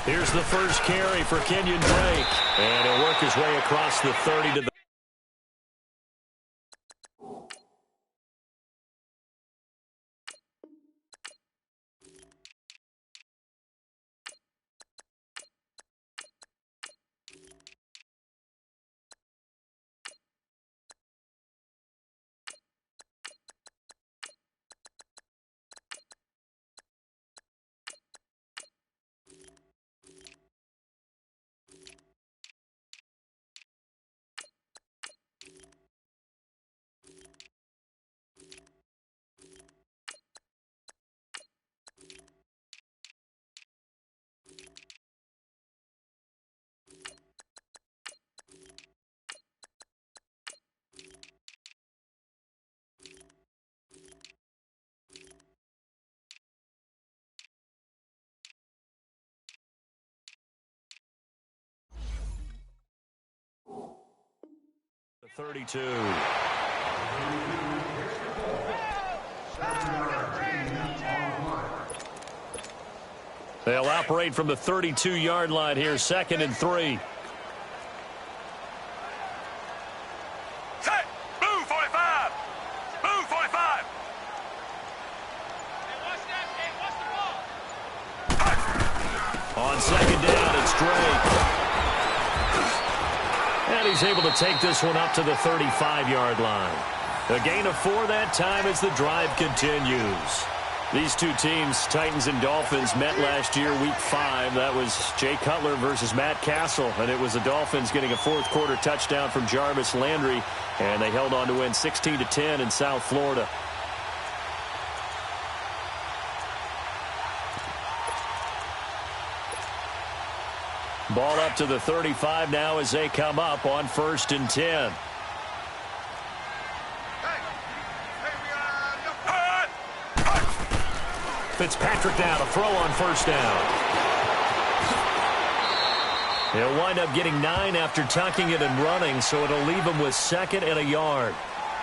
Here's the first carry for Kenyon Drake. And he'll work his way across the 30 to the The 32. They'll operate from the 32-yard line here, 2nd and 3. Set! Blue 45! Blue 45! On 2nd down, it's Drake. And he's able to take this one up to the 35-yard line. A gain of 4 that time as the drive continues. These two teams, Titans and Dolphins, met last year, Week 5. That was Jay Cutler versus Matt Castle, and it was the Dolphins getting a fourth-quarter touchdown from Jarvis Landry, and they held on to win 16-10 in South Florida. Ball up to the 35 now as they come up on 1st and 10. Fitzpatrick now to throw on 1st down. He'll wind up getting 9 after tucking it and running, so it'll leave him with 2nd and a yard.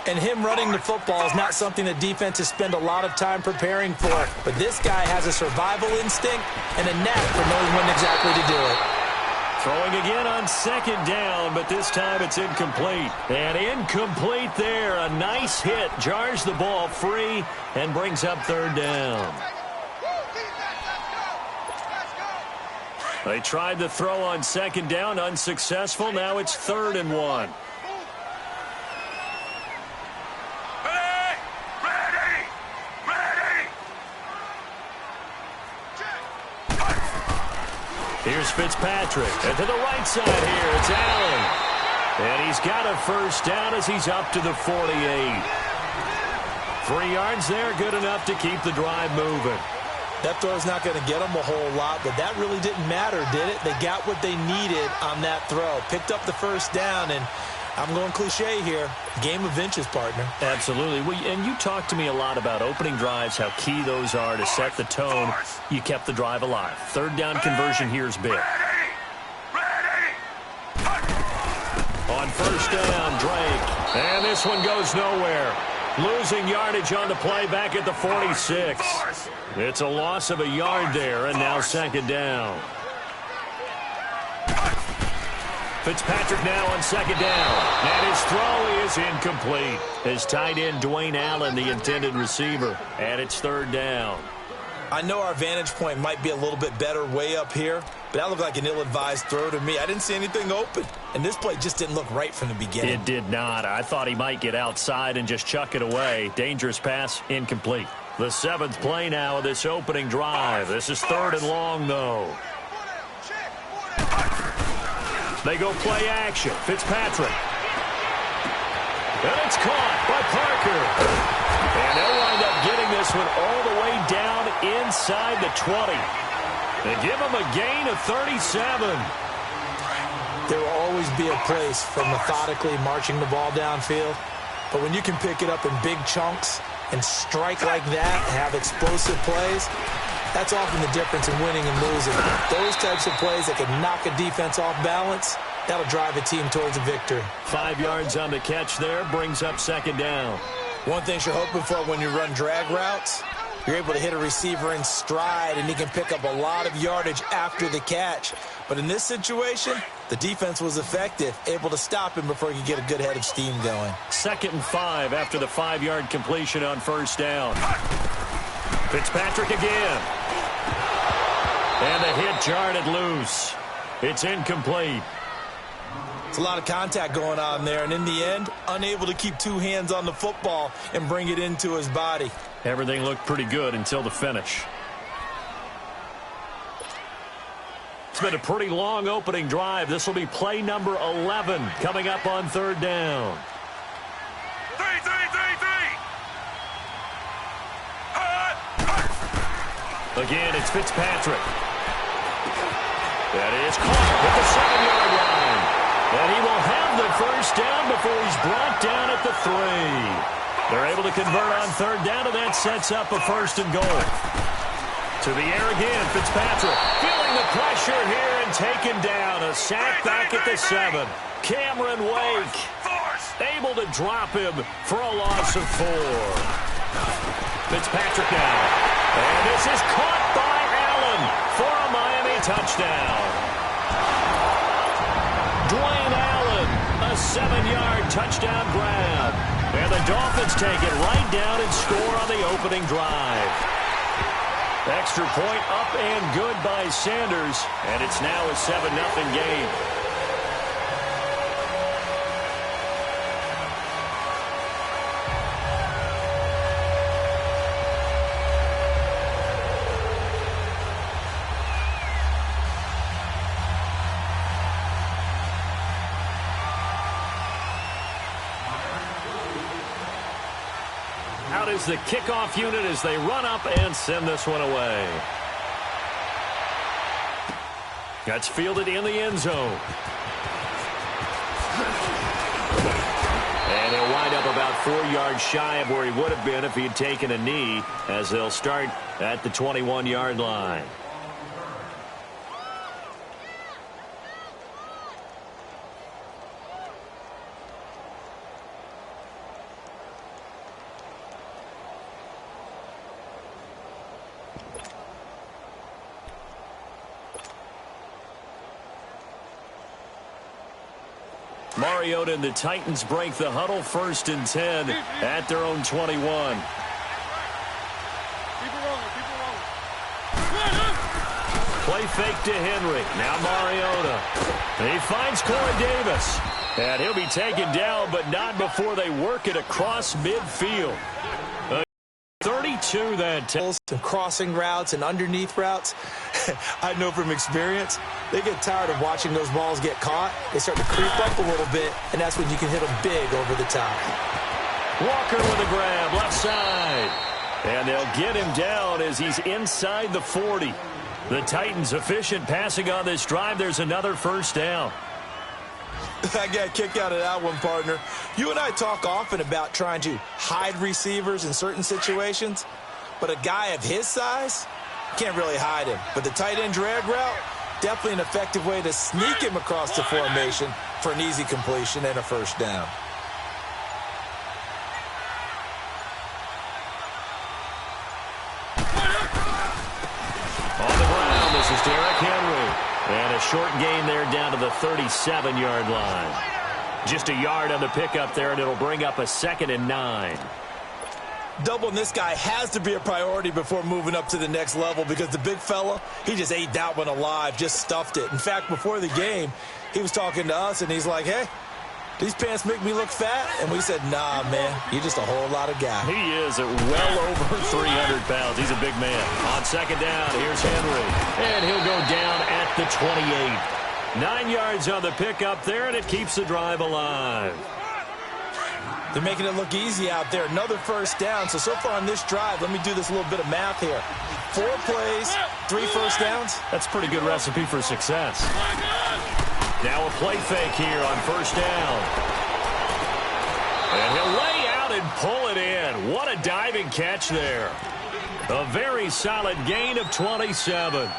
And him running the football is not something that defenses spend a lot of time preparing for. But this guy has a survival instinct and a knack for knowing when exactly to do it. Throwing again on 2nd down, but this time it's incomplete. And incomplete there. A nice hit. Jars the ball free and brings up 3rd down. They tried the throw on 2nd down. Unsuccessful. Now it's 3rd and 1. Here's Fitzpatrick. And to the right side here, it's Allen. And he's got a 1st down as he's up to the 48. 3 yards there, good enough to keep the drive moving. That throw's not going to get them a whole lot, but that really didn't matter, did it? They got what they needed on that throw. Picked up the 1st down, and I'm going cliche here. Game of inches, partner. Absolutely. Well, and you talked to me a lot about opening drives, how key those are to set the tone. You kept the drive alive. 3rd down conversion here is big. On 1st down, Drake. And this one goes nowhere. Losing yardage on the play back at the 46. It's a loss of a yard there, and now 2nd down. Fitzpatrick now on 2nd down. And his throw is incomplete. His tight end, Dwayne Allen, the intended receiver. And it's 3rd down. I know our vantage point might be a little bit better way up here, but that looked like an ill-advised throw to me. I didn't see anything open, and this play just didn't look right from the beginning. It did not. I thought he might get outside and just chuck it away. Dangerous pass, incomplete. The 7th play now of this opening drive. This is 3rd and long, though. They go play action. Fitzpatrick. And it's caught by Parker. And they'll wind up getting this one all the way down inside the 20. They give him a gain of 37. There will always be a place for methodically marching the ball downfield. But when you can pick it up in big chunks and strike like that, have explosive plays, that's often the difference in winning and losing. Those types of plays that can knock a defense off balance, that'll drive a team towards a victory. 5 yards on the catch there, brings up 2nd down. One thing you're hoping for when you run drag routes, You're able to hit a receiver in stride, and he can pick up a lot of yardage after the catch. But in this situation, the defense was effective, able to stop him before he could get a good head of steam going. 2nd and 5 after the 5-yard completion on 1st down. Fitzpatrick again. And the hit jarred it loose. It's incomplete. It's a lot of contact going on there, and in the end, unable to keep two hands on the football and bring it into his body. Everything looked pretty good until the finish. It's been a pretty long opening drive. This will be play number 11 coming up on 3rd down. 3, 3, 3, 3. Again, it's Fitzpatrick. That is caught at the 7-yard line. And he will have the 1st down before he's brought down at the 3. They're able to convert on 3rd down, and that sets up a 1st and goal. To the air again, Fitzpatrick feeling the pressure here and taken down. A sack back at the 7. Cameron Wake able to drop him for a loss of 4. Fitzpatrick now. And this is caught by Allen for a Miami touchdown. Dwayne Allen, a 7-yard touchdown grab. And the Dolphins take it right down and score on the opening drive. Extra point up and good by Sanders. And it's now a 7-0 game. Out is the kickoff unit as they run up and send this one away. That's fielded in the end zone. And he'll wind up about 4 yards shy of where he would have been if he had taken a knee, as they'll start at the 21-yard line. Mariota and the Titans break the huddle, 1st and 10 at their own 21. Play fake to Henry. Now Mariota. He finds Corey Davis. And he'll be taken down, but not before they work it across midfield. 32 that time. And crossing routes and underneath routes. I know from experience, they get tired of watching those balls get caught. They start to creep up a little bit, and that's when you can hit them big over the top. Walker with a grab, left side. And they'll get him down as he's inside the 40. The Titans efficient passing on this drive. There's another 1st down. I got a kick out of that one, partner. You and I talk often about trying to hide receivers in certain situations, but a guy of his size can't really hide him. But the tight end drag route, definitely an effective way to sneak him across the formation for an easy completion and a 1st down. On the ground, this is Derrick Henry. And a short gain there down to the 37-yard line. Just a yard on the pickup there, and it'll bring up a 2nd and 9. Doubling this guy has to be a priority before moving up to the next level, because the big fella, he just ate that one alive, just stuffed it. In fact, before the game, he was talking to us, and he's like, hey, these pants make me look fat? And we said, nah, man, you're just a whole lot of guy. He is at well over 300 pounds. He's a big man. On 2nd down, here's Henry. And he'll go down at the 28. 9 yards on the pickup there, and it keeps the drive alive. They're making it look easy out there. Another 1st down. So far on this drive, let me do this little bit of math here. 4 plays, 3 1st downs. That's a pretty good recipe for success. Now a play fake here on 1st down. And he'll lay out and pull it in. What a diving catch there. A very solid gain of 27. Well,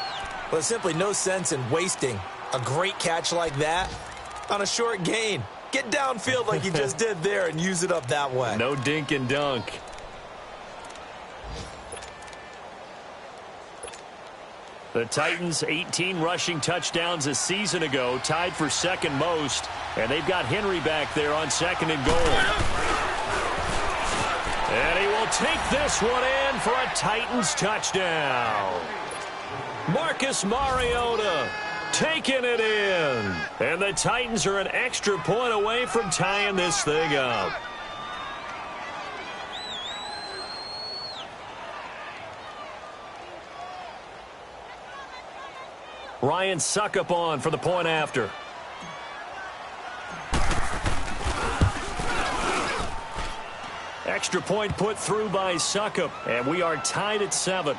there's simply no sense in wasting a great catch like that on a short gain. Get downfield like you just did there and use it up that way. No dink and dunk. The Titans, 18 rushing touchdowns a season ago, tied for second most, and they've got Henry back there on 2nd and goal. And he will take this one in for a Titans touchdown. Marcus Mariota taking it in. And the Titans are an extra point away from tying this thing up. Ryan Suckup on for the point after. Extra point put through by Suckup, and we are tied at 7.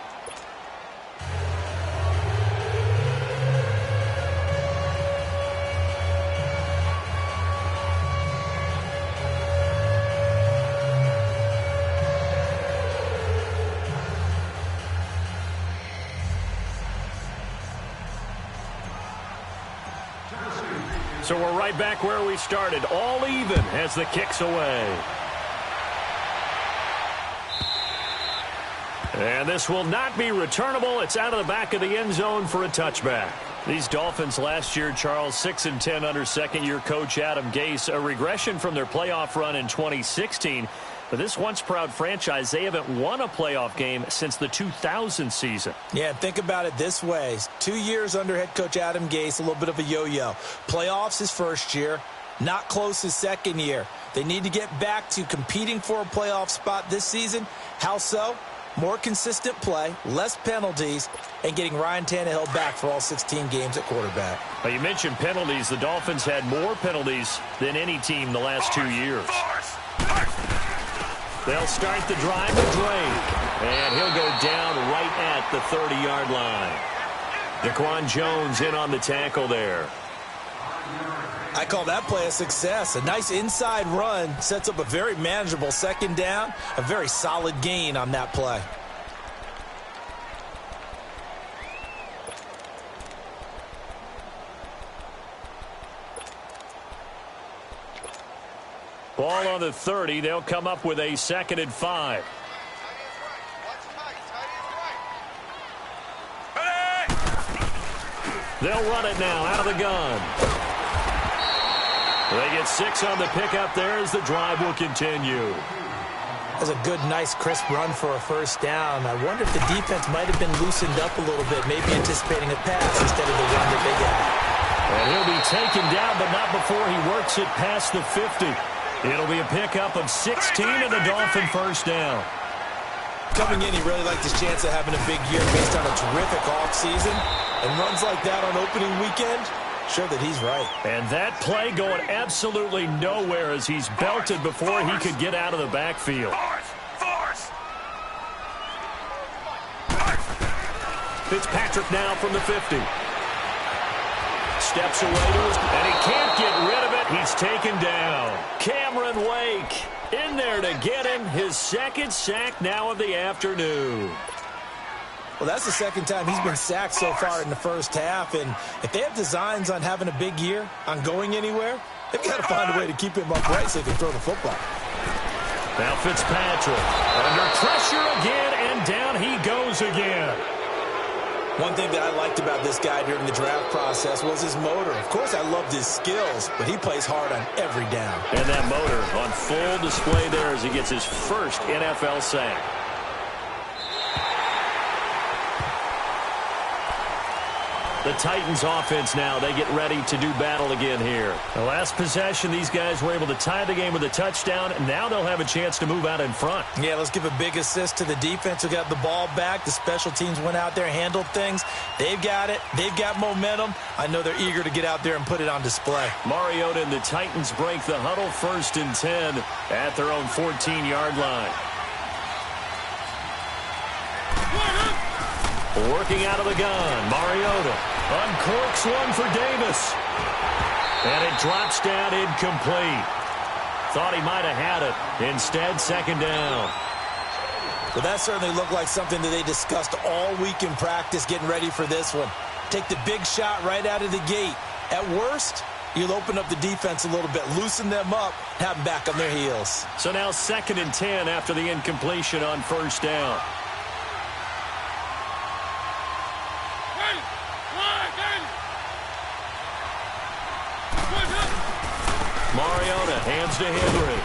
So we're right back where we started, all even as the kick's away. And this will not be returnable. It's out of the back of the end zone for a touchback. These Dolphins last year, Charles, 6-10 under second-year coach Adam Gase, a regression from their playoff run in 2016. But this once-proud franchise, they haven't won a playoff game since the 2000 season. Yeah, think about it this way. 2 years under head coach Adam Gase, a little bit of a yo-yo. Playoffs his first year, not close his second year. They need to get back to competing for a playoff spot this season. How so? More consistent play, less penalties, and getting Ryan Tannehill back for all 16 games at quarterback. Well, you mentioned penalties. The Dolphins had more penalties than any team the last 2 years. They'll start the drive with Drake, and he'll go down right at the 30-yard line. Daquan Jones in on the tackle there. I call that play a success. A nice inside run sets up a very manageable second down, a very solid gain on that play. Ball on the 30. They'll come up with a 2nd and 5. They'll run it now out of the gun. They get 6 on the pickup there as the drive will continue. That's a good, nice, crisp run for a first down. I wonder if the defense might have been loosened up a little bit, maybe anticipating a pass instead of the run that they got. And he'll be taken down, but not before he works it past the 50. It'll be a pickup of 16 and a Dolphin first down. Coming in, he really liked his chance of having a big year based on a terrific offseason. And runs like that on opening weekend show that he's right. And that play going absolutely nowhere as he's belted before he could get out of the backfield. Fitzpatrick now from the 50. Steps away to his, and he can't get rid of it. He's taken down. Cameron Wake in there to get him. His 2nd sack now of the afternoon. Well, that's the 2nd time he's been sacked so far in the first half. And if they have designs on having a big year, on going anywhere, they've got to find a way to keep him upright so they can throw the football. Now Fitzpatrick under pressure again, and down he goes again. One thing that I liked about this guy during the draft process was his motor. Of course, I loved his skills, but he plays hard on every down. And that motor on full display there as he gets his first NFL sack. The Titans offense now, they get ready to do battle again here. The last possession, these guys were able to tie the game with a touchdown, and now they'll have a chance to move out in front. Yeah, let's give a big assist to the defense who got the ball back. The special teams went out there, handled things. They've got it. They've got momentum. I know they're eager to get out there and put it on display. Mariota and the Titans break the huddle 1st and 10 at their own 14-yard line. Working out of the gun, Mariota uncorks one for Davis. And it drops down incomplete. Thought he might have had it. Instead, 2nd down. Well, that certainly looked like something that they discussed all week in practice getting ready for this one. Take the big shot right out of the gate. At worst, you'll open up the defense a little bit, loosen them up, have them back on their heels. So now 2nd and 10 after the incompletion on 1st down. Mariota hands to Henry.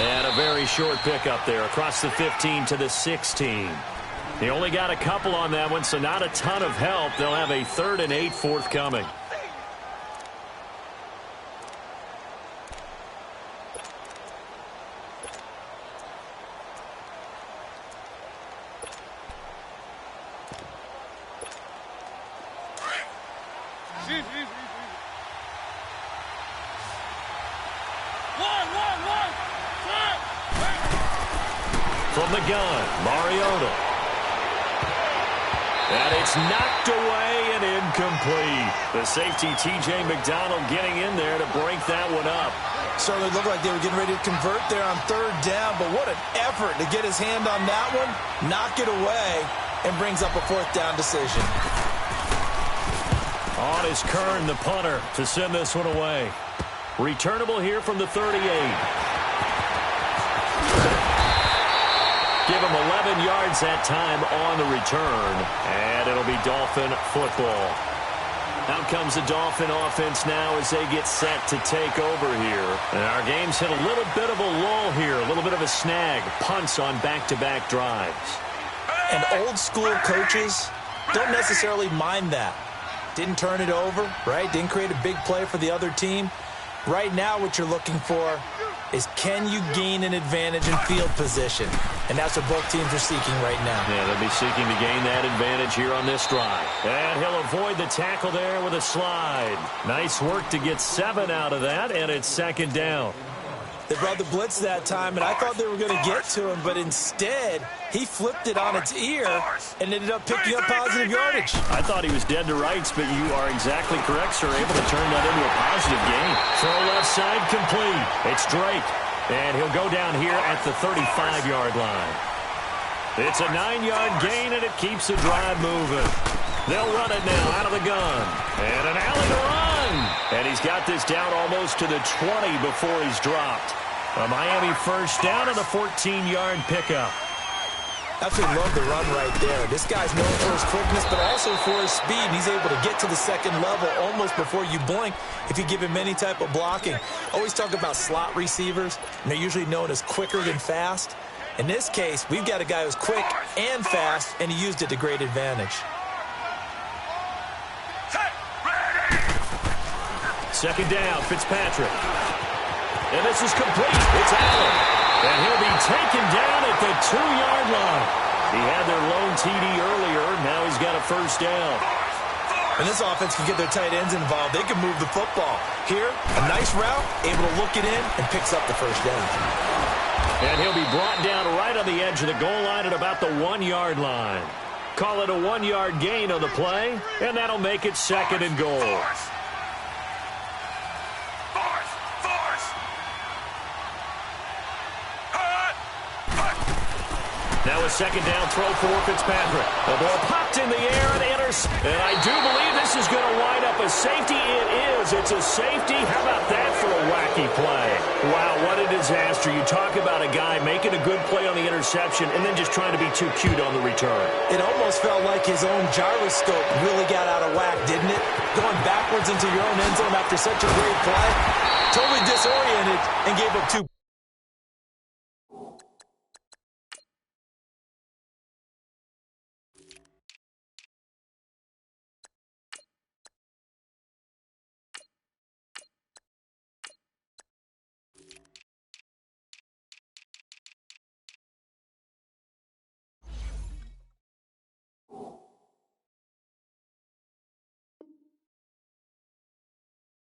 And a very short pickup there across the 15 to the 16. He only got a couple on that one, so not a ton of help. They'll have a 3rd and 8 forthcoming. From the gun, Mariota. And it's knocked away and incomplete. The safety, T.J. McDonald, getting in there to break that one up. Certainly looked like they were getting ready to convert there on 3rd down, but what an effort to get his hand on that one, knock it away, and brings up a 4th down decision. On is Kern, the punter, to send this one away. Returnable here from the 38. Give him 11 yards that time on the return, and it'll be Dolphin football. Out comes the Dolphin offense now as they get set to take over here. And our game's hit a little bit of a lull here, a little bit of a snag, punts on back-to-back drives. And old-school coaches don't necessarily mind that. Didn't turn it over, right? Didn't create a big play for the other team. Right now what you're looking for is can you gain an advantage in field position? And that's what both teams are seeking right now. Yeah, they'll be seeking to gain that advantage here on this drive. And he'll avoid the tackle there with a slide. Nice work to get 7 out of that, and it's 2nd down. They brought the blitz that time, and I thought they were going to get to him, but instead he flipped it on its ear and ended up picking up positive yardage. I thought he was dead to rights, but you are exactly correct, sir. Able to turn that into a positive gain. Throw left side complete. It's Drake, and he'll go down here at the 35-yard line. It's a 9-yard gain, and it keeps the drive moving. They'll run it now out of the gun. And an alley to run. And he's got this down almost to the 20 before he's dropped. A Miami 1st down and a 14-yard pickup. Absolutely love the run right there. This guy's known for his quickness, but also for his speed. He's able to get to the 2nd level almost before you blink if you give him any type of blocking. Always talk about slot receivers, and they're usually known as quicker than fast. In this case, we've got a guy who's quick and fast, and he used it to great advantage. 2nd down, Fitzpatrick. And this is complete. It's Allen. And he'll be taken down at the 2-yard line. He had their lone TD earlier. Now he's got a 1st down. And this offense can get their tight ends involved. They can move the football. Here, a nice route, able to look it in, and picks up the 1st down. And he'll be brought down right on the edge of the goal line at about the 1-yard line. Call it a 1-yard gain on the play, and that'll make it 2nd and goal. Now a 2nd down throw for Fitzpatrick. The ball popped in the air and and I do believe this is going to wind up a safety. It is. It's a safety. How about that for a wacky play? Wow, what a disaster. You talk about a guy making a good play on the interception and then just trying to be too cute on the return. It almost felt like his own gyroscope really got out of whack, didn't it? Going backwards into your own end zone after such a great play. Totally disoriented and gave up 2.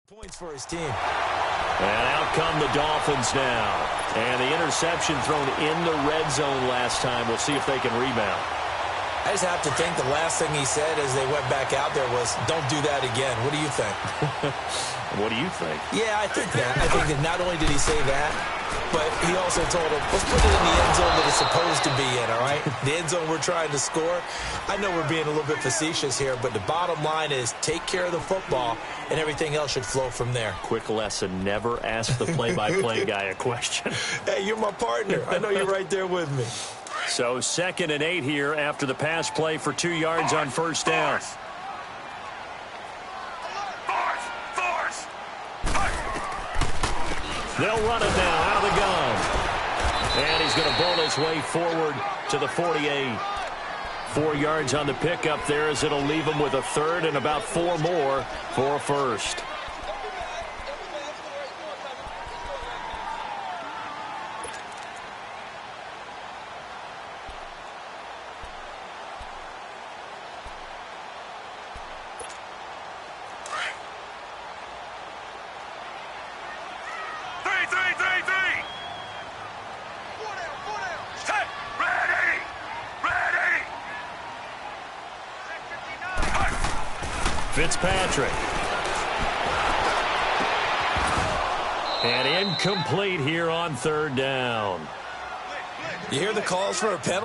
Points for his team. And out come the Dolphins now. And the interception thrown in the red zone last time. We'll see if they can rebound. I just have to think the last thing he said as they went back out there was, don't do that again. What do you think? What do you think? Yeah, I think that. I think that not only did he say that, but he also told him, let's put it in the end zone that it's supposed to be in, all right? The end zone we're trying to score. I know we're being a little bit facetious here, but the bottom line is take care of the football, and everything else should flow from there. Quick lesson, never ask the play-by-play guy a question. Hey, you're my partner. I know you're right there with me. So 2nd and 8 here after the pass play for 2 yards on 1st down. They'll run it now out of the gun. And he's going to bowl his way forward to the 48. 4 yards on the pickup there as it'll leave him with a third and about 4 more for a first. Fitzpatrick. And incomplete here on third down. You hear the calls for a penalty?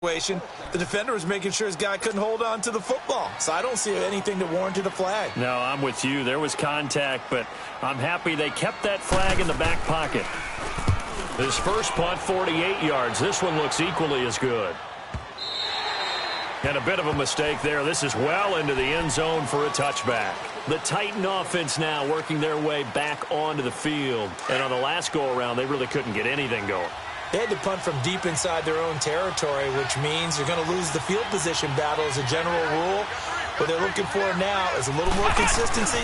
The defender was making sure his guy couldn't hold on to the football. So I don't see anything that warranted a flag. No, I'm with you. There was contact, but I'm happy they kept that flag in the back pocket. His first punt, 48 yards. This one looks equally as good. And a bit of a mistake there. This is well into the end zone for a touchback. The Titan offense now working their way back onto the field. And on the last go-around, they really couldn't get anything going. They had to punt from deep inside their own territory, which means you're going to lose the field position battle as a general rule. What they're looking for now is a little more consistency,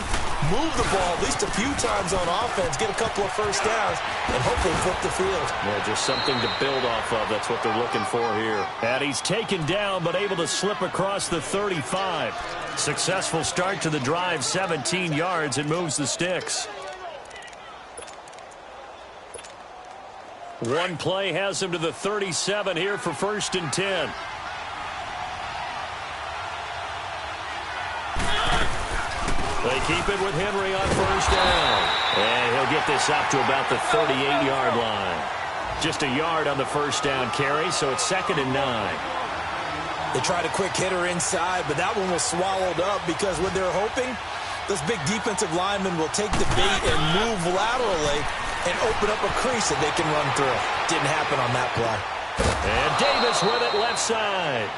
move the ball at least a few times on offense, get a couple of first downs, and hopefully flip the field. Yeah, just something to build off of. That's what they're looking for here. And he's taken down, but able to slip across the 35. Successful start to the drive, 17 yards, and moves the sticks. One play has him to the 37 here for 1st and 10. They keep it with Henry on 1st down. And he'll get this up to about the 38-yard line. Just a yard on the 1st down carry, so it's 2nd and 9. They tried a quick hitter inside, but that one was swallowed up because what they're hoping, this big defensive lineman will take the bait and move laterally and open up a crease that they can run through. Didn't happen on that play. And Davis with it left side.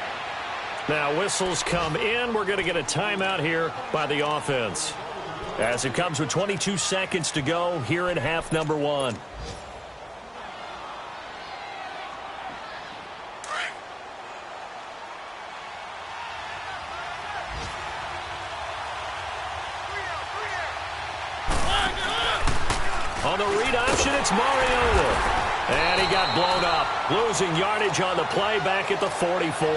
Now whistles come in. We're going to get a timeout here by the offense. As it comes with 22 seconds to go here in half number 1. On the read option, it's Mariota. And he got blown up. Losing yardage on the play back at the 44.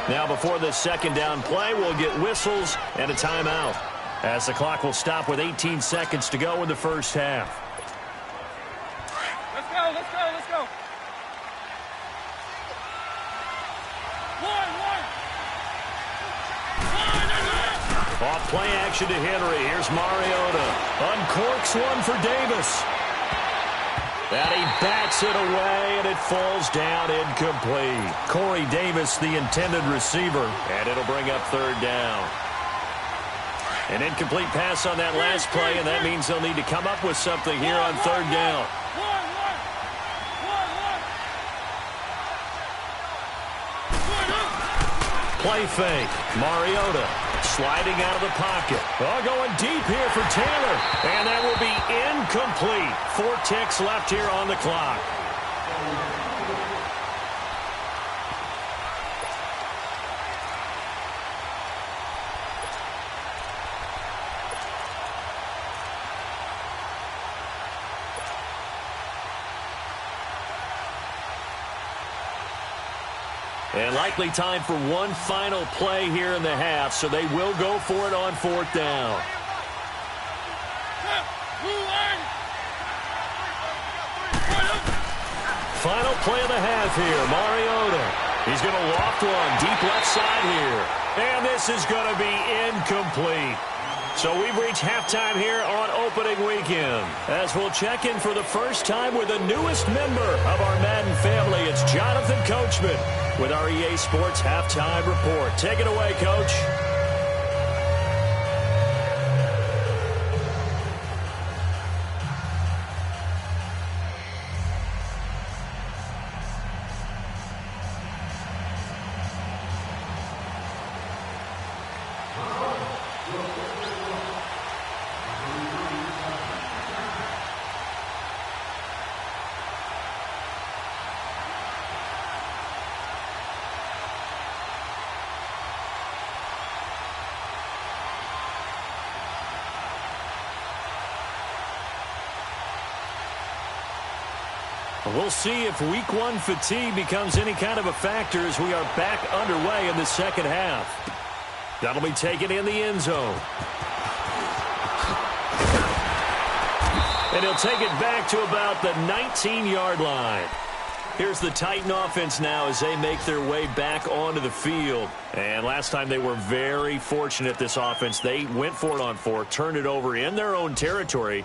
Now before this 2nd down play, we'll get whistles and a timeout. As the clock will stop with 18 seconds to go in the first half. Let's go, let's go, let's go. Off play action to Henry. Here's Mariota. Uncorks one for Davis. And he bats it away, and it falls down incomplete. Corey Davis, the intended receiver, and it'll bring up 3rd down. An incomplete pass on that last play, and that means they'll need to come up with something here on 3rd down. Play fake. Mariota sliding out of the pocket. Oh, going deep here for Taylor. And that will be incomplete. 4 ticks left here on the clock. And likely time for one final play here in the half, so they will go for it on 4th down. Final play of the half here, Mariota. He's going to loft one deep left side here. And this is going to be incomplete. So we've reached halftime here on opening weekend. As we'll check in for the first time with the newest member of our Madden family, it's Jonathan Coachman with our EA Sports Halftime Report. Take it away, Coach. We'll see if week one fatigue becomes any kind of a factor as we are back underway in the second half. That'll be taken in the end zone. And he'll take it back to about the 19-yard line. Here's the Titan offense now as they make their way back onto the field. And last time they were very fortunate, this offense. They went for it on 4, turned it over in their own territory,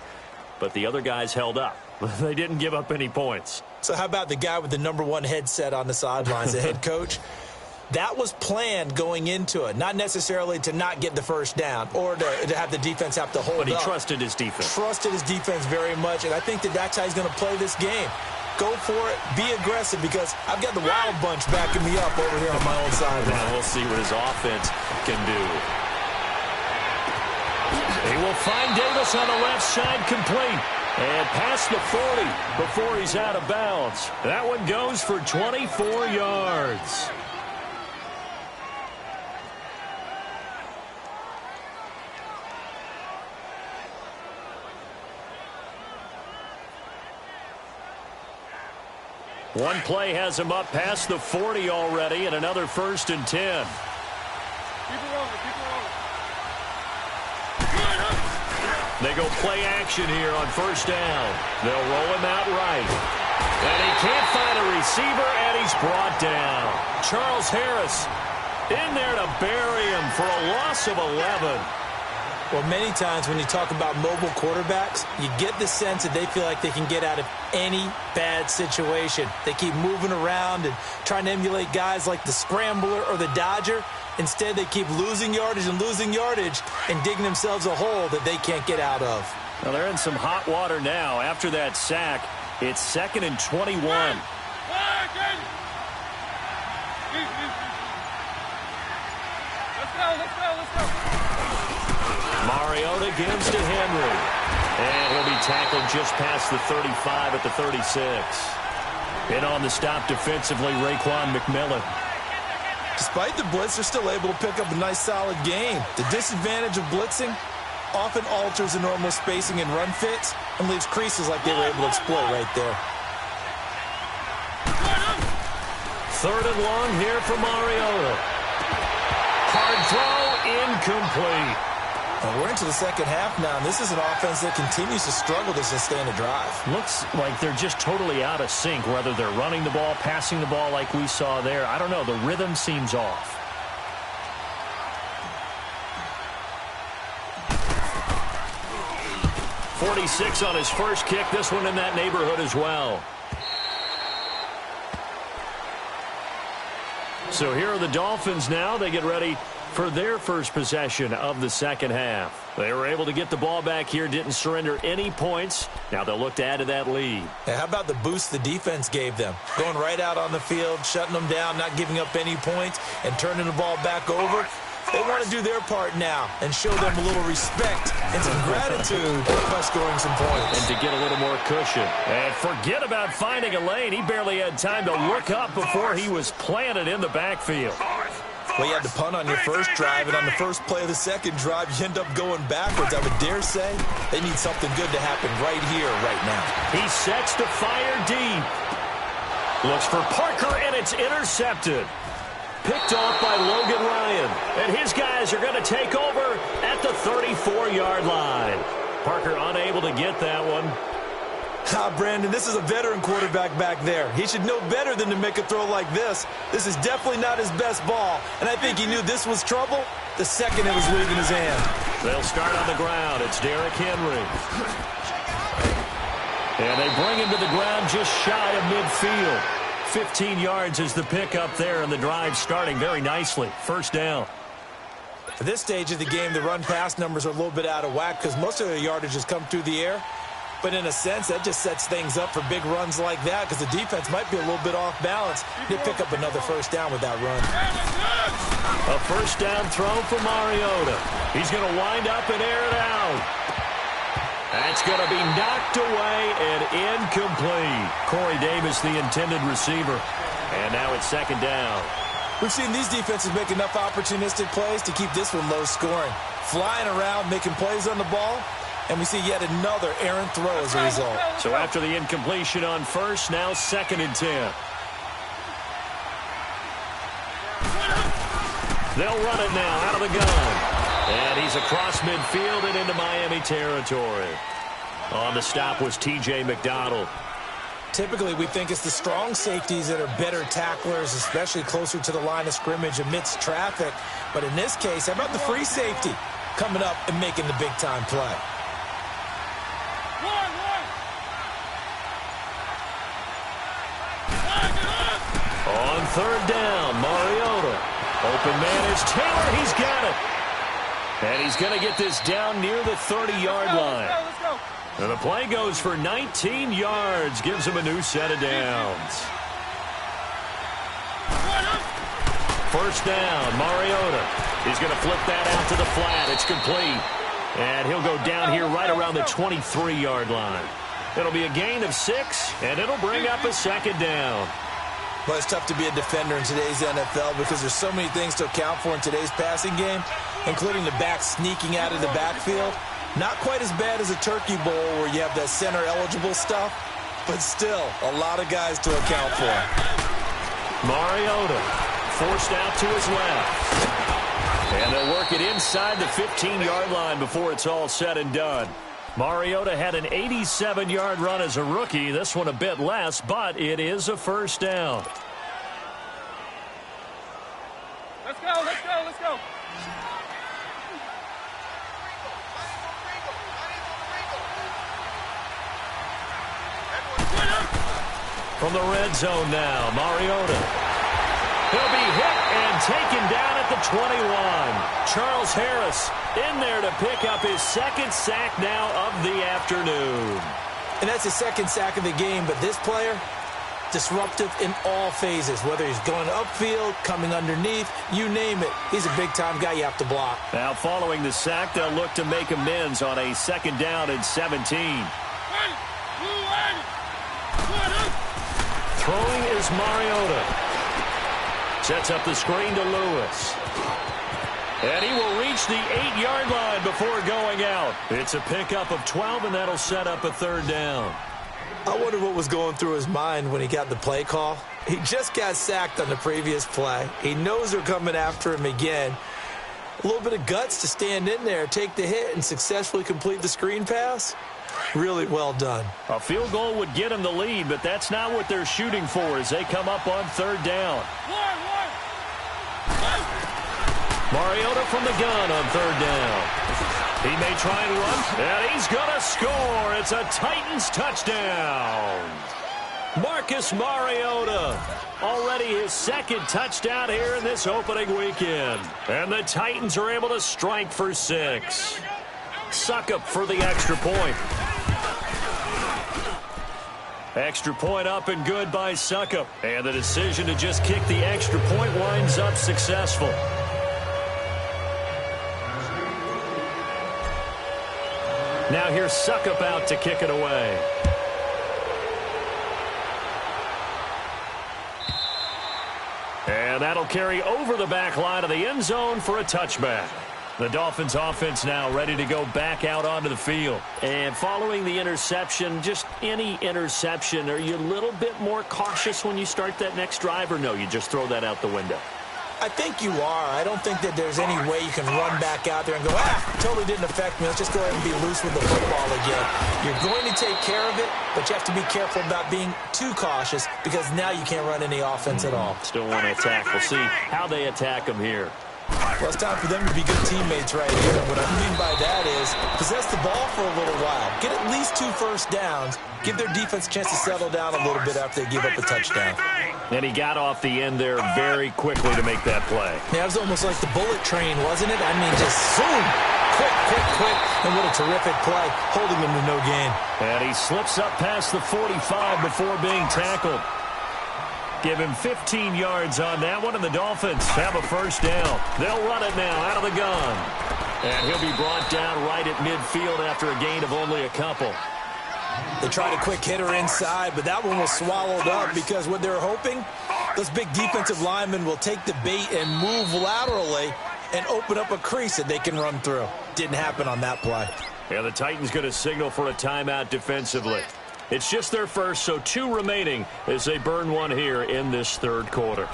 but the other guys held up. They didn't give up any points. So how about the guy with the #1 headset on the sidelines, the head coach? That was planned going into it, not necessarily to not get the first down or to have the defense have to hold up. But he trusted his defense. Trusted his defense very much, and I think that's how he's going to play this game. Go for it. Be aggressive because I've got the wild bunch backing me up over here on my own side. Now we'll see what his offense can do. He will find Davis on the left side complete. And past the 40 before he's out of bounds. That one goes for 24 yards. One play has him up past the 40 already, and another 1st and 10. Keep it rolling, keep it rolling. They go play action here on 1st down. They'll roll him out right. And he can't find a receiver, and he's brought down. Charles Harris in there to bury him for a loss of 11. Well, many times when you talk about mobile quarterbacks, you get the sense that they feel like they can get out of any bad situation. They keep moving around and trying to emulate guys like the Scrambler or the Dodger. Instead, they keep losing yardage and digging themselves a hole that they can't get out of. Well, they're in some hot water now. After that sack, it's 2nd and 21. Let's go. Mariota gives to Henry. And he'll be tackled just past the 35 at the 36. In on the stop defensively, Raekwon McMillan. Despite the blitz, they're still able to pick up a nice, solid game. The disadvantage of blitzing often alters the normal spacing and run fits and leaves creases like they were able to exploit right there. 3rd and long here for Mariota. Hard throw, incomplete. And we're into the second half now, and this is an offense that continues to struggle to sustain a drive. Looks like they're just totally out of sync, whether they're running the ball, passing the ball like we saw there. I don't know. The rhythm seems off. .46 on his first kick. This one in that neighborhood as well. So here are the Dolphins now. They get ready for their first possession of the second half. They were able to get the ball back here, didn't surrender any points. Now they'll look to add to that lead. And how about the boost the defense gave them? Going right out on the field, shutting them down, not giving up any points, and turning the ball back over. They want to do their part now and show them a little respect and some gratitude by scoring some points. And to get a little more cushion. And forget about finding a lane. He barely had time to look up before he was planted in the backfield. Well, you had to punt on your first drive, and on the first play of the second drive, you end up going backwards. I would dare say they need something good to happen right here, right now. He sets to fire deep. Looks for Parker, and it's intercepted. Picked off by Logan Ryan. And his guys are going to take over at the 34-yard line. Parker unable to get that one. Brandon, this is a veteran quarterback back there. He should know better than to make a throw like this. This is definitely not his best ball, and I think he knew this was trouble the second it was leaving his hand. They'll start on the ground. It's Derrick Henry. And they bring him to the ground just shy of midfield. 15 yards is the pickup there, and the drive starting very nicely. First down. For this stage of the game, the run-pass numbers are a little bit out of whack because most of their yardage has come through the air. But in a sense, that just sets things up for big runs like that because the defense might be a little bit off balance. They pick up another first down with that run. A first down throw for Mariota. He's going to wind up and air it out. That's going to be knocked away and incomplete. Corey Davis, the intended receiver. And now it's second down. We've seen these defenses make enough opportunistic plays to keep this one low scoring. Flying around, making plays on the ball. And we see yet another errant throw as a result. So after the incompletion on first, now 2nd and 10. They'll run it now out of the gun. And he's across midfield and into Miami territory. On the stop was T.J. McDonald. Typically, we think it's the strong safeties that are better tacklers, especially closer to the line of scrimmage amidst traffic. But in this case, how about the free safety coming up and making the big-time play? On 3rd down, Mariota. Open man is Taylor. He's got it. And he's going to get this down near the 30-yard line. Let's go. And the play goes for 19 yards. Gives him a new set of downs. 1st down, Mariota. He's going to flip that out to the flat. It's complete. And he'll go down here right around the 23-yard line. It'll be a gain of 6, and it'll bring up a 2nd down. Well, it's tough to be a defender in today's NFL because there's so many things to account for in today's passing game, including the back sneaking out of the backfield. Not quite as bad as a turkey bowl where you have that center-eligible stuff, but still a lot of guys to account for. Mariota forced out to his left. And they'll work it inside the 15-yard line before it's all said and done. Mariota had an 87-yard run as a rookie. This one a bit less, but it is a 1st down. Let's go, let's go, let's go. From the red zone now, Mariota. He'll be hit and taken down at the 21. Charles Harris in there to pick up his 2nd sack now of the afternoon. And that's his 2nd sack of the game, but this player, disruptive in all phases, whether he's going upfield, coming underneath, you name it. He's a big-time guy you have to block. Now following the sack, they'll look to make amends on a 2nd down and 17. Throwing is Mariota. Sets up the screen to Lewis. And he will reach the 8-yard line before going out. It's a pickup of 12, and that'll set up a 3rd down. I wonder what was going through his mind when he got the play call. He just got sacked on the previous play. He knows they're coming after him again. A little bit of guts to stand in there, take the hit, and successfully complete the screen pass. Really well done. A field goal would get him the lead, but that's not what they're shooting for as they come up on 3rd down. Mariota from the gun on 3rd down. He may try and run, and he's going to score. It's a Titans touchdown. Marcus Mariota, already his 2nd touchdown here in this opening weekend. And the Titans are able to strike for 6. Suckup for the extra point. Extra point up and good by Suckup. And the decision to just kick the extra point winds up successful. Now here's Suckup out to kick it away. And that'll carry over the back line of the end zone for a touchback. The Dolphins offense now ready to go back out onto the field. And following the interception, just any interception, are you a little bit more cautious when you start that next drive, or no, you just throw that out the window? I think you are. I don't think that there's any way you can run back out there and go, totally didn't affect me. Let's just go ahead and be loose with the football again. You're going to take care of it, but you have to be careful about being too cautious because now you can't run any offense at all. Still want to attack. We'll see how they attack them here. Well, it's time for them to be good teammates right here. What I mean by that is possess the ball for a little while. Get at least 2 first downs. Give their defense a chance to settle down a little bit after they give up a touchdown. And he got off the end there very quickly to make that play. Yeah, it was almost like the bullet train, wasn't it? I mean, just zoom. Quick. And what a terrific play, holding him to no gain. And he slips up past the 45 before being tackled. Give him 15 yards on that one, and the Dolphins have a first down. They'll run it now out of the gun. And he'll be brought down right at midfield after a gain of only a couple. They tried a quick hitter inside, but that one was swallowed up because what they're hoping, those big defensive linemen will take the bait and move laterally and open up a crease that they can run through. Didn't happen on that play. And the Titans going to signal for a timeout defensively. It's just their first, so 2 remaining as they burn one here in this third quarter.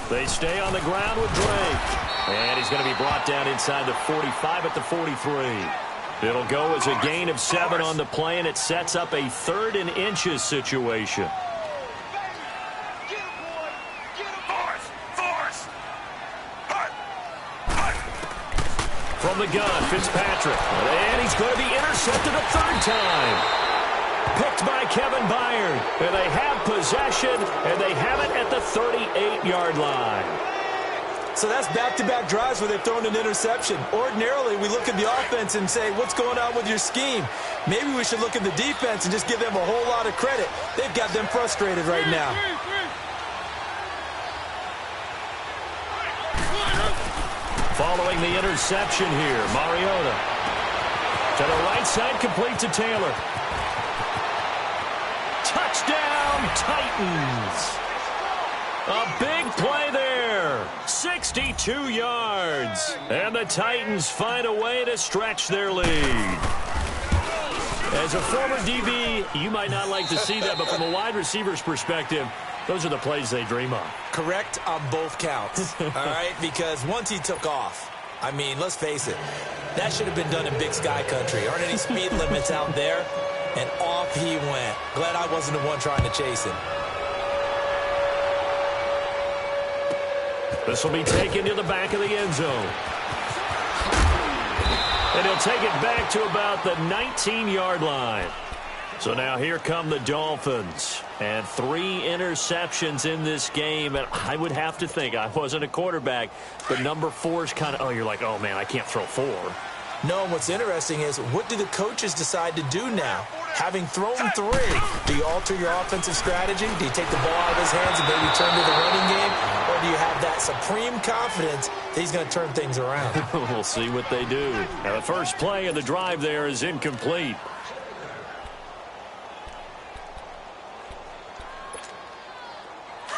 They stay on the ground with Drake. And he's going to be brought down inside the 45 at the 43. It'll go as a gain of 7 on the play, and it sets up a 3rd and inches situation. From the gun, Fitzpatrick. And he's going to be intercepted a 3rd time. Picked by Kevin Byard. And they have possession, and they have it at the 38-yard line. So that's back-to-back drives where they've thrown an interception. Ordinarily, we look at the offense and say, what's going on with your scheme? Maybe we should look at the defense and just give them a whole lot of credit. They've got them frustrated right now. Following the interception here, Mariota. To the right side, complete to Taylor. Touchdown, Titans. A big play there. 62 yards. And the Titans find a way to stretch their lead. As a former DB, you might not like to see that, but from a wide receiver's perspective, those are the plays they dream of. Correct on both counts, all right? Because once he took off, I mean, let's face it, that should have been done in Big Sky Country. Aren't any speed limits out there? And off he went. Glad I wasn't the one trying to chase him. This will be taken to the back of the end zone. And he'll take it back to about the 19-yard line. So now here come the Dolphins. And 3 interceptions in this game. And I would have to think, I wasn't a quarterback, but number 4 is kind of, oh, you're like, oh, man, I can't throw 4. No, and what's interesting is, what do the coaches decide to do now? Having thrown 3, do you alter your offensive strategy? Do you take the ball out of his hands and maybe turn to the running game? Or do you have that supreme confidence that he's going to turn things around? We'll see what they do. Now, the first play of the drive there is incomplete.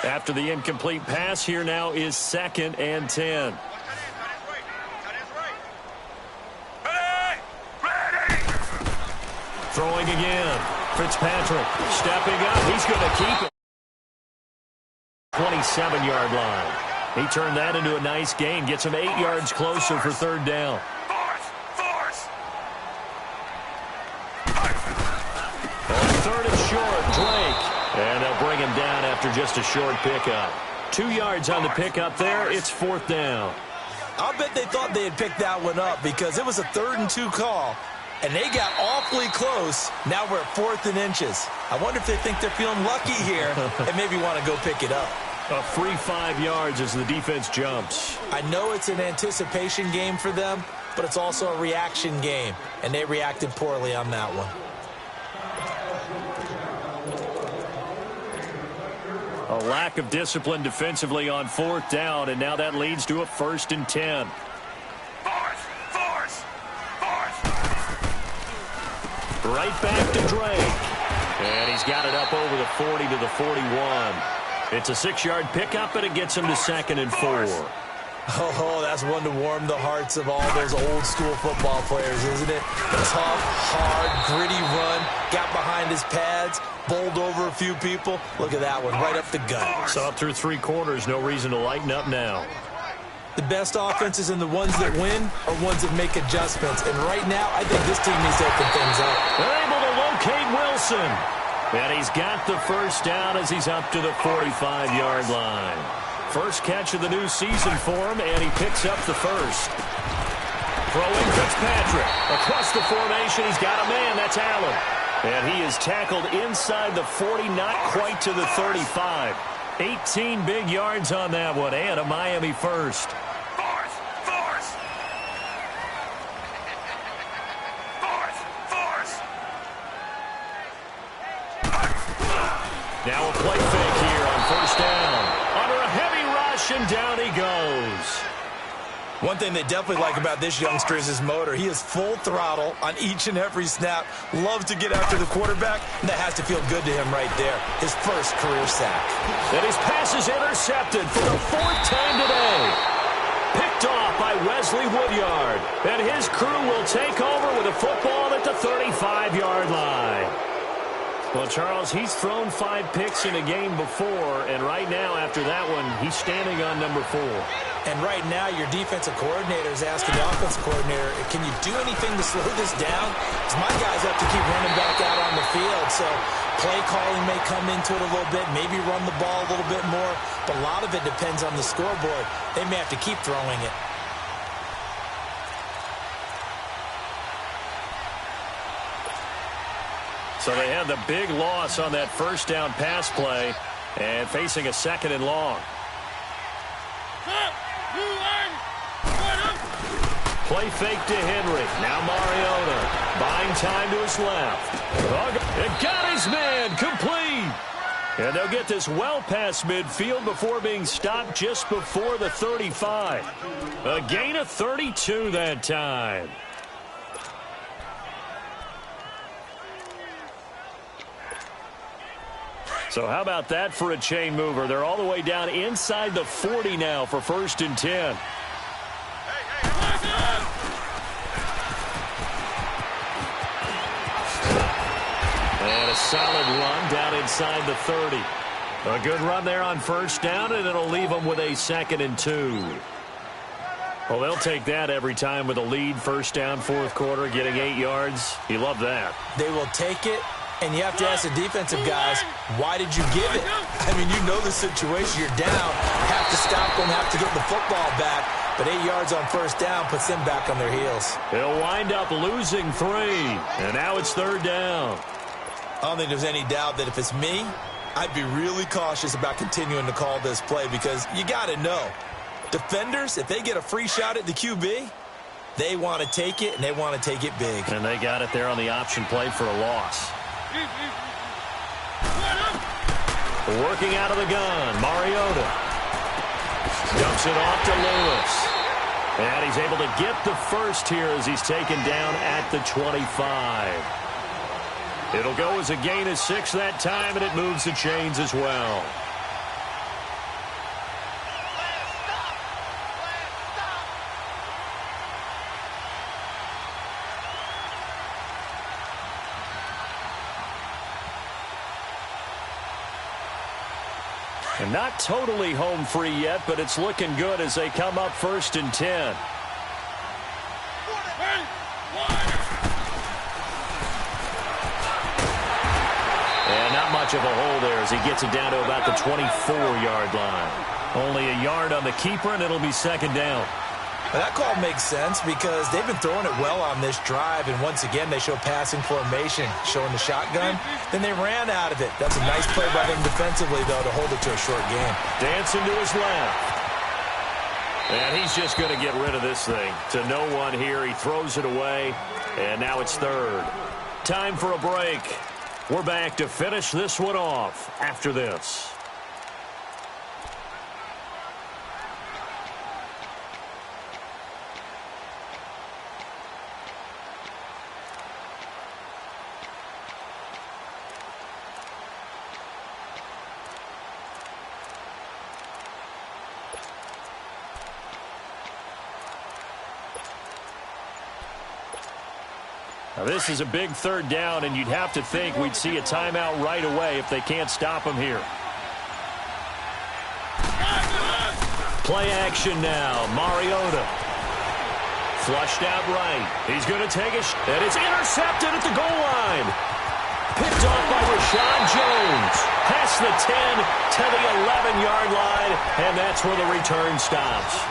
After the incomplete pass, here now is 2nd and 10. Throwing again. Fitzpatrick stepping up. He's going to keep it. 27-yard line. He turned that into a nice gain. Gets him 8 yards closer for 3rd down. On 3rd and short, Drake. And they'll bring him down after just a short pickup. 2 yards on the pickup there. It's 4th down. I'll bet they thought they had picked that one up because it was a 3rd and 2 call. And they got awfully close. Now we're at 4th and inches. I wonder if they think they're feeling lucky here and maybe want to go pick it up. A free 5 yards as the defense jumps. I know it's an anticipation game for them, but it's also a reaction game. And they reacted poorly on that one. A lack of discipline defensively on 4th down, and now that leads to a 1st and 10. Right back to Drake. And he's got it up over the 40 to the 41. It's a 6-yard pickup, and it gets him to 2nd and 4. Oh, that's one to warm the hearts of all those old-school football players, isn't it? A tough, hard, gritty run, got behind his pads, bowled over a few people. Look at that one, right up the gut. Saw it through 3 quarters, no reason to lighten up now. The best offenses and the ones that win are ones that make adjustments. And right now, I think this team needs to open things up. They're able to locate Wilson. And he's got the 1st down as he's up to the 45-yard line. First catch of the new season for him, and he picks up the 1st. Throwing Fitzpatrick. Across the formation, he's got a man. That's Allen. And he is tackled inside the 40, not quite to the 35. 18 big yards on that one, and a Miami 1st. Now a play fake here on 1st down. Under a heavy rush, and down he goes. One thing they definitely like about this youngster is his motor. He is full throttle on each and every snap. Loves to get after the quarterback, and that has to feel good to him right there. His first career sack. And his pass is intercepted for the 4th time today. Picked off by Wesley Woodyard. And his crew will take over with a football at the 35-yard line. Well, Charles, he's thrown 5 picks in a game before, and right now, after that one, he's standing on number 4. And right now, your defensive coordinator is asking the offensive coordinator, can you do anything to slow this down? Because my guys have to keep running back out on the field. So play calling may come into it a little bit, maybe run the ball a little bit more. But a lot of it depends on the scoreboard. They may have to keep throwing it. So they had the big loss on that first down pass play and facing a 2nd and long. Play fake to Henry. Now Mariota buying time to his left. It got his man complete. And they'll get this well past midfield before being stopped just before the 35. A gain of 32 that time. So how about that for a chain mover? They're all the way down inside the 40 now for 1st and 10. And a solid run down inside the 30. A good run there on 1st down, and it'll leave them with a 2nd and 2. Well, they'll take that every time with a lead. 1st down, 4th quarter, getting 8 yards. You love that. They will take it. And you have to ask the defensive guys, why did you give it? I mean, you know the situation. You're down. Have to stop them, have to get the football back. But 8 yards on 1st down puts them back on their heels. They'll wind up losing 3. And now it's 3rd down. I don't think there's any doubt that if it's me, I'd be really cautious about continuing to call this play because you got to know. Defenders, if they get a free shot at the QB, they want to take it, and they want to take it big. And they got it there on the option play for a loss. Working out of the gun, Mariota. Dumps it off to Lewis. And he's able to get the first here as he's taken down at the 25. It'll go as a gain of 6 that time, and it moves the chains as well. And not totally home free yet, but it's looking good as they come up 1st and 10. And not much of a hole there as he gets it down to about the 24-yard line. Only a yard on the keeper, and it'll be 2nd down. Well, that call makes sense because they've been throwing it well on this drive, and once again they show passing formation, showing the shotgun. Then they ran out of it. That's a nice play by them defensively, though, to hold it to a short game. Dancing to his left. And he's just going to get rid of this thing. To no one here. He throws it away, and now it's 3rd. Time for a break. We're back to finish this one off after this. Now, this is a big 3rd down, and you'd have to think we'd see a timeout right away if they can't stop him here. Play action now. Mariota. Flushed out right. He's going to take a and it's intercepted at the goal line. Picked off by Rashad Jones. Past the 10 to the 11-yard line, and that's where the return stops.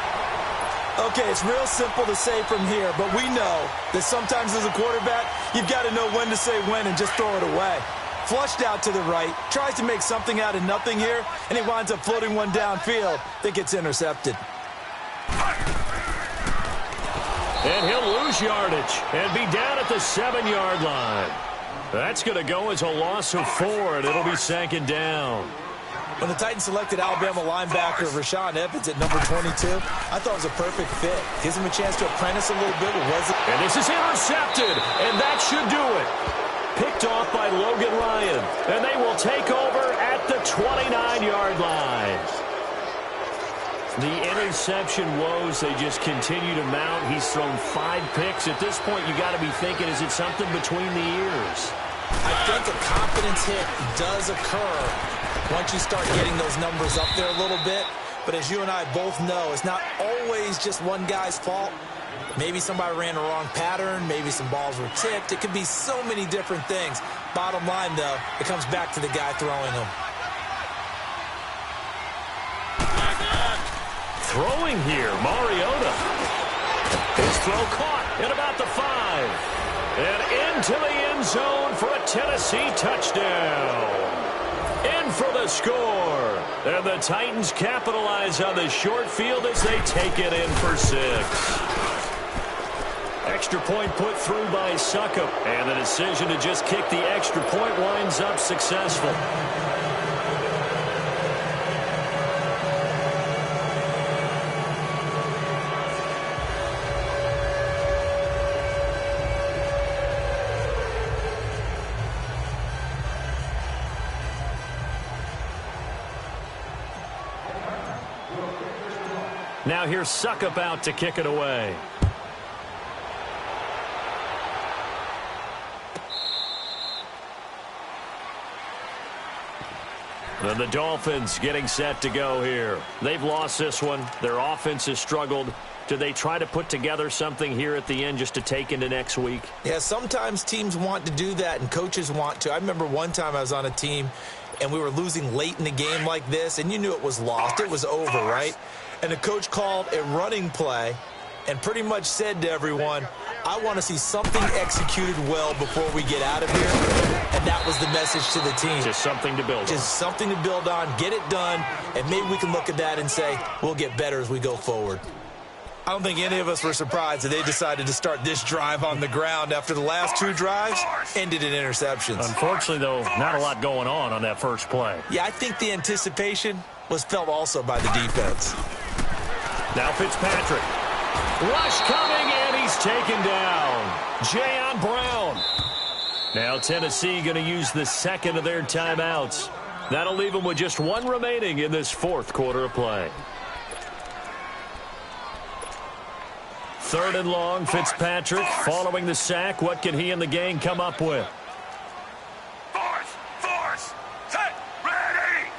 Okay, it's real simple to say from here, but we know that sometimes as a quarterback, you've got to know when to say when and just throw it away. Flushed out to the right, tries to make something out of nothing here, and he winds up floating one downfield that gets intercepted. And he'll lose yardage and be down at the 7-yard line. That's going to go as a loss of 4, and it'll be 2nd down. When the Titans selected Alabama linebacker Rashaan Evans at number 22, I thought it was a perfect fit. Gives him a chance to apprentice a little bit. And this is intercepted, and that should do it. Picked off by Logan Ryan, and they will take over at the 29-yard line. The interception woes, they just continue to mount. He's thrown 5 picks. At this point, you got to be thinking, is it something between the ears? I think a confidence hit does occur once you start getting those numbers up there a little bit. But as you and I both know, it's not always just one guy's fault. Maybe somebody ran the wrong pattern. Maybe some balls were tipped. It could be so many different things. Bottom line, though, it comes back to the guy throwing them. Throwing here, Mariota. His throw caught at about the 5. And into the end zone for a Tennessee touchdown. In for the score. And the Titans capitalize on the short field as they take it in for 6. Extra point put through by Suckup. And the decision to just kick the extra point winds up successful. Now here's Suckup out to kick it away. And the Dolphins getting set to go here. They've lost this one. Their offense has struggled. Do they try to put together something here at the end just to take into next week? Yeah, sometimes teams want to do that and coaches want to. I remember one time I was on a team and we were losing late in the game like this, and you knew it was lost. It was over, right? And the coach called a running play and pretty much said to everyone, I want to see something executed well before we get out of here. And that was the message to the team. Just something to build on. Just something to build on, get it done, and maybe we can look at that and say, we'll get better as we go forward. I don't think any of us were surprised that they decided to start this drive on the ground after the last 2 drives ended in interceptions. Unfortunately, though, not a lot going on that first play. Yeah, I think the anticipation was felt also by the defense. Now Fitzpatrick. Rush coming, and he's taken down. Jayon Brown. Now Tennessee going to use the second of their timeouts. That'll leave them with just 1 remaining in this 4th quarter of play. 3rd and long, Fitzpatrick following the sack. What can he and the gang come up with? Force, set, ready.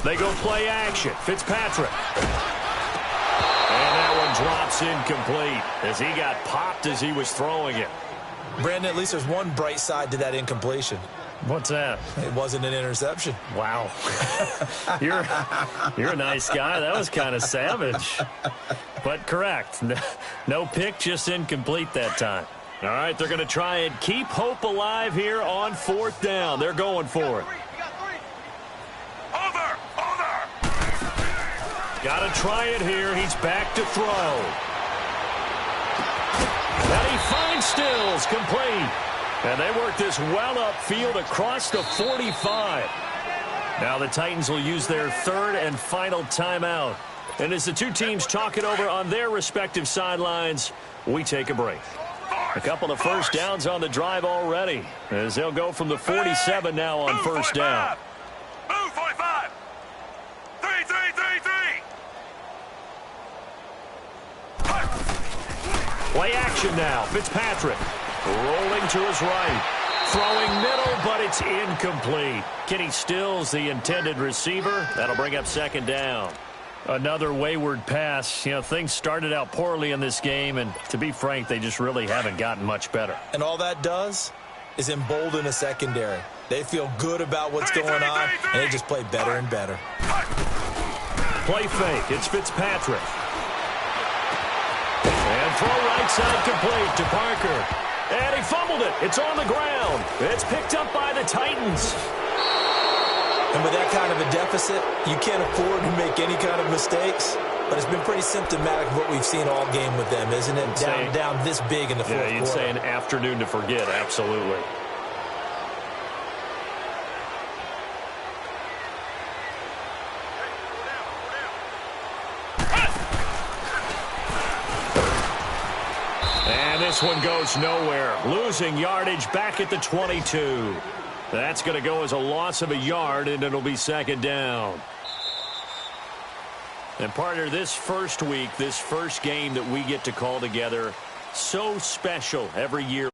They go play action. Fitzpatrick. And that one drops incomplete as he got popped as he was throwing it. Brandon, at least there's one bright side to that incompletion. What's that? It wasn't an interception. Wow. You're a nice guy. That was kind of savage. But correct. No pick, just incomplete that time. All right, they're going to try and keep hope alive here on 4th down. They're going for it. Over. Got to try it here. He's back to throw. And he finds Stills, complete. And they work this well upfield across the 45. Now the Titans will use their 3rd and final timeout. And as the 2 teams talk it over on their respective sidelines, we take a break. A couple of first downs on the drive already, as they'll go from the 47 now on 1st down. Move 45. 3. Play action now. Fitzpatrick rolling to his right. Throwing middle, but it's incomplete. Kenny Stills, the intended receiver. That'll bring up 2nd down. Another wayward pass. You know, things started out poorly in this game, and to be frank, they just really haven't gotten much better. And all that does is embolden a secondary. They feel good about what's going on, and they just play better and better. Play fake. It's Fitzpatrick. And throw right side complete to Parker. And he fumbled it. It's on the ground. It's picked up by the Titans. And with that kind of a deficit, you can't afford to make any kind of mistakes. But it's been pretty symptomatic of what we've seen all game with them, isn't it? Down this big in the fourth quarter. Yeah, you'd say an afternoon to forget, absolutely. And this one goes nowhere. Losing yardage back at the 22. That's going to go as a loss of a yard, and it'll be second down. And, partner, this first week, this first game that we get to call together, so special every year.